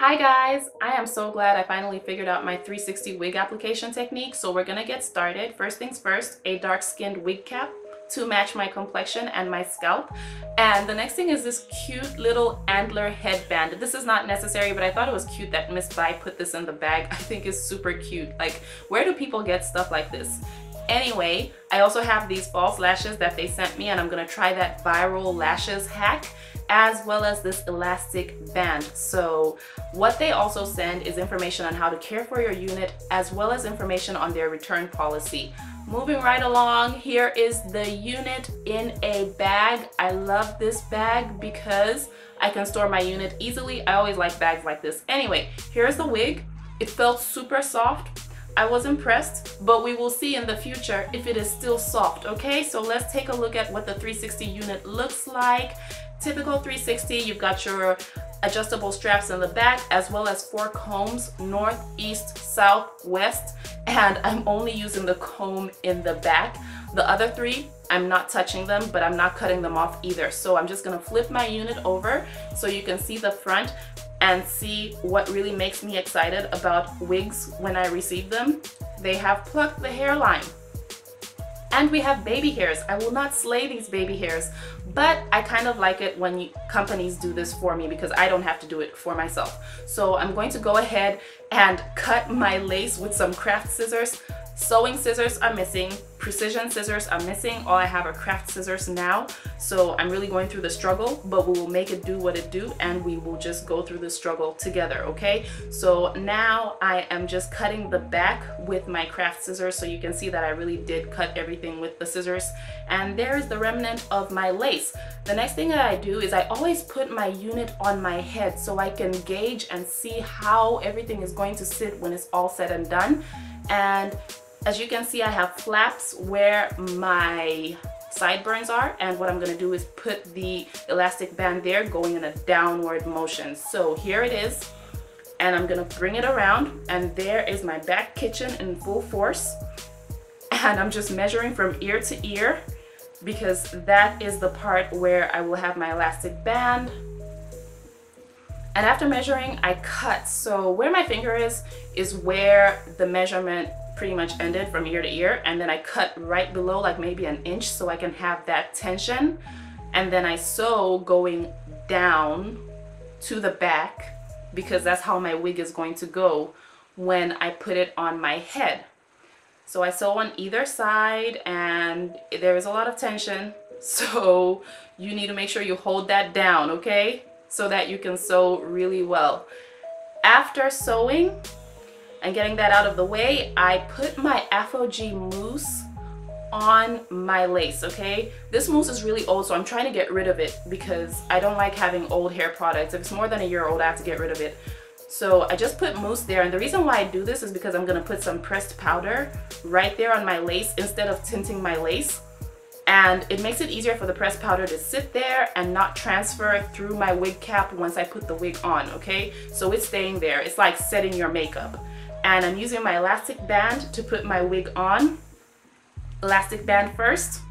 Hi guys, I am so glad I finally figured out my 360 wig application technique. So we're gonna get started. First things first, a dark skinned wig cap to match my complexion and my scalp. And the next thing is this cute little antler headband. This is not necessary, but I thought it was cute that Msbuy put this in the bag. I think it's super cute. Like, where do people get stuff like this? Anyway, I also have these false lashes that they sent me, and I'm gonna try that viral lashes hack, as well as this elastic band. So what they also send is information on how to care for your unit, as well as information on their return policy. Moving right along, here is the unit in a bag. I love this bag because I can store my unit easily. I always like bags like this. Anyway, here's the wig. It felt super soft. I was impressed, but we will see in the future if it is still soft, okay? So let's take a look at what the 360 unit looks like. Typical 360, you've got your adjustable straps in the back, as well as 4 combs, north, east, south, west, and I'm only using the comb in the back. The other 3, I'm not touching them, but I'm not cutting them off either. So I'm just gonna flip my unit over so you can see the front and see what really makes me excited about wigs when I receive them. They have Plucked the hairline. And we have baby hairs. I will not slay these baby hairs, but I kind of like it when companies do this for me because I don't have to do it for myself. So I'm going to go ahead and cut my lace with some craft scissors. Sewing scissors are missing, precision scissors are missing. All I have are craft scissors now. So I'm really going through the struggle, but we will make it do what it do, and we will just go through the struggle together, okay? So now I am just cutting the back with my craft scissors, so you can see that I really did cut everything with the scissors. And there's the remnant of my lace. The next thing that I do is I always put my unit on my head so I can gauge and see how everything is going to sit when it's all said and done. And as you can see, I have flaps where my sideburns are, and what I'm going to do is put the elastic band there going in a downward motion. So here it is, and I'm going to bring it around, and there is my back kitchen in full force. And I'm just measuring from ear to ear because that is the part where I will have my elastic band. And after measuring, I cut. So where my finger is where the measurement pretty much ended from ear to ear, and then I cut right below, like maybe an inch, so I can have that tension. And then I sew going down to the back because that's how my wig is going to go when I put it on my head. So I sew on either side, and there is a lot of tension, so you need to make sure you hold that down, okay, so that you can sew really well. After sewing and getting that out of the way, I put my Afro-G mousse on my lace, okay? This mousse is really old, so I'm trying to get rid of it because I don't like having old hair products. If it's more than a year old, I have to get rid of it. So I just put mousse there, and the reason why I do this is because I'm gonna put some pressed powder right there on my lace instead of tinting my lace. And it makes it easier for the pressed powder to sit there and not transfer through my wig cap once I put the wig on, okay? So it's staying there. It's like setting your makeup. And I'm using my elastic band to put my wig on. Elastic band first.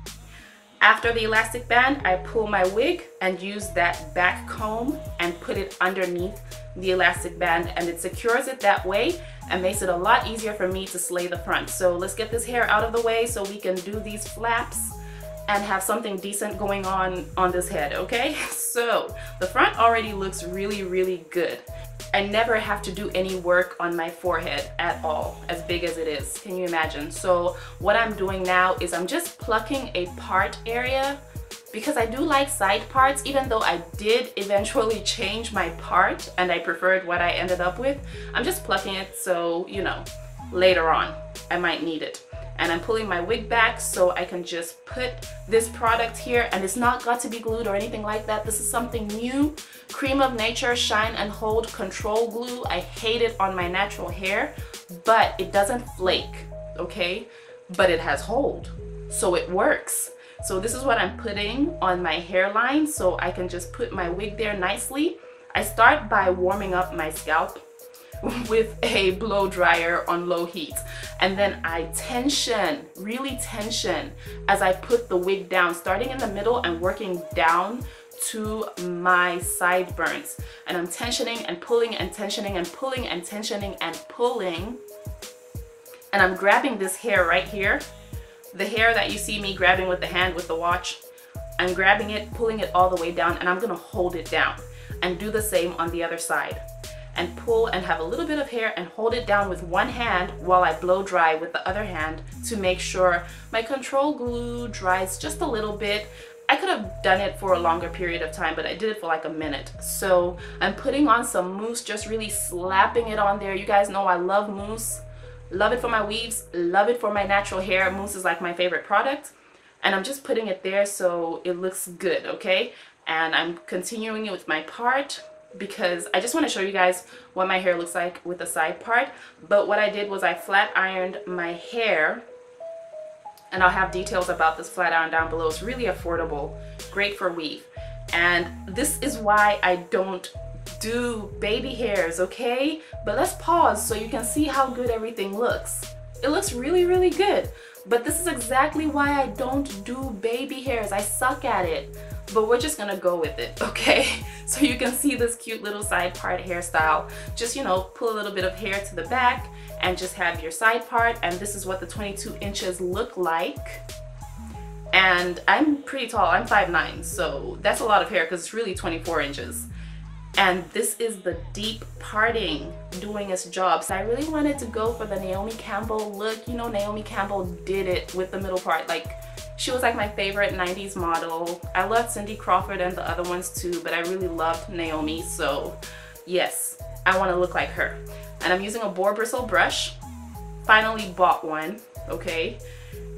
After the elastic band, I pull my wig and use that back comb and put it underneath the elastic band, and it secures it that way and makes it a lot easier for me to slay the front. So let's get this hair out of the way so we can do these flaps and have something decent going on this head, okay? So the front already looks really, really good. I never have to do any work on my forehead at all, as big as it is. Can you imagine? So what I'm doing now is I'm just plucking a part area because I do like side parts, even though I did eventually change my part and I preferred what I ended up with. I'm just plucking it so, you know, later on I might need it. And I'm pulling my wig back so I can just put this product here, and it's not got to be glued or anything like that. This is something new. Creme of Nature Shine and Hold Control Glue. I hate it on my natural hair, but it doesn't flake, okay? But it has hold, so it works. So this is what I'm putting on my hairline so I can just put my wig there nicely. I start by warming up my scalp with a blow dryer on low heat, and then I tension, really tension, as I put the wig down, starting in the middle and working down to my sideburns. And I'm tensioning and pulling and tensioning and pulling and tensioning and pulling. And I'm grabbing this hair right here. The hair that you see me grabbing with the hand with the watch. I'm grabbing it, pulling it all the way down, and I'm gonna hold it down. And do the same on the other side. And pull and have a little bit of hair and hold it down with one hand while I blow dry with the other hand to make sure my control glue dries just a little bit. I could have done it for a longer period of time, but I did it for like a minute. So I'm putting on some mousse, just really slapping it on there. You guys know I love mousse. Love it for my weaves, love it for my natural hair. Mousse is like my favorite product. And I'm just putting it there so it looks good, okay? And I'm continuing it with my part, because I just want to show you guys what my hair looks like with the side part. But what I did was I flat ironed my hair, and I'll have details about this flat iron down below. It's really affordable, great for weave. And this is why I don't do baby hairs, okay? But let's pause so you can see how good everything looks. It looks really, really good. But this is exactly why I don't do baby hairs. I suck at it. But we're just gonna go with it, okay? So you can see this cute little side part hairstyle. Just, you know, pull a little bit of hair to the back and just have your side part. And this is what the 22 inches look like. And I'm pretty tall, I'm 5'9", so that's a lot of hair because it's really 24 inches. And this is the deep parting doing its job. So I really wanted to go for the Naomi Campbell look. You know, Naomi Campbell did it with the middle part. Like, she was like my favorite 90s model. I loved Cindy Crawford and the other ones too, but I really loved Naomi. So yes, I want to look like her. And I'm using a boar bristle brush. Finally bought one, okay?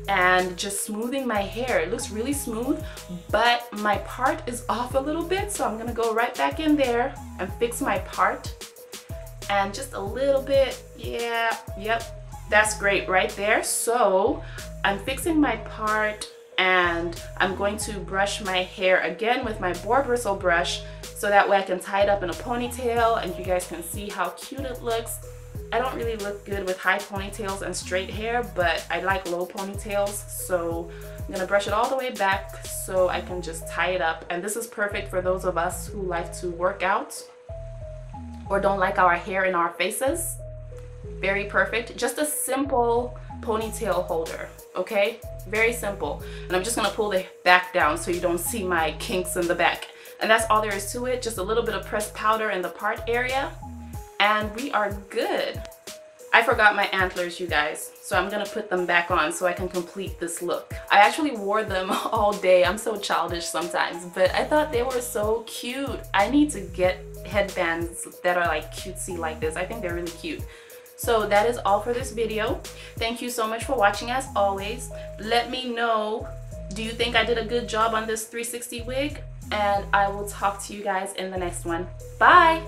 And just smoothing my hair. It looks really smooth, but my part is off a little bit, so I'm gonna go right back in there and fix my part. And just a little bit, yeah, yep, that's great right there. So I'm fixing my part, and I'm going to brush my hair again with my boar bristle brush, so that way I can tie it up in a ponytail and you guys can see how cute it looks. I don't really look good with high ponytails and straight hair, but I like low ponytails, so I'm gonna brush it all the way back so I can just tie it up. And this is perfect for those of us who like to work out or don't like our hair in our faces. Very perfect. Just a simple ponytail holder, okay? Very simple. And I'm just gonna pull the back down so you don't see my kinks in the back. And that's all there is to it. Just a little bit of pressed powder in the part area. And we are good. I forgot my antlers, you guys, so I'm gonna put them back on so I can complete this look. I actually wore them all day. I'm so childish sometimes, but I thought they were so cute. I need to get headbands that are like cutesy like this. I think they're really cute. So that is all for this video. Thank you so much for watching as always. Let me know, do you think I did a good job on this 360 wig? And I will talk to you guys in the next one. Bye!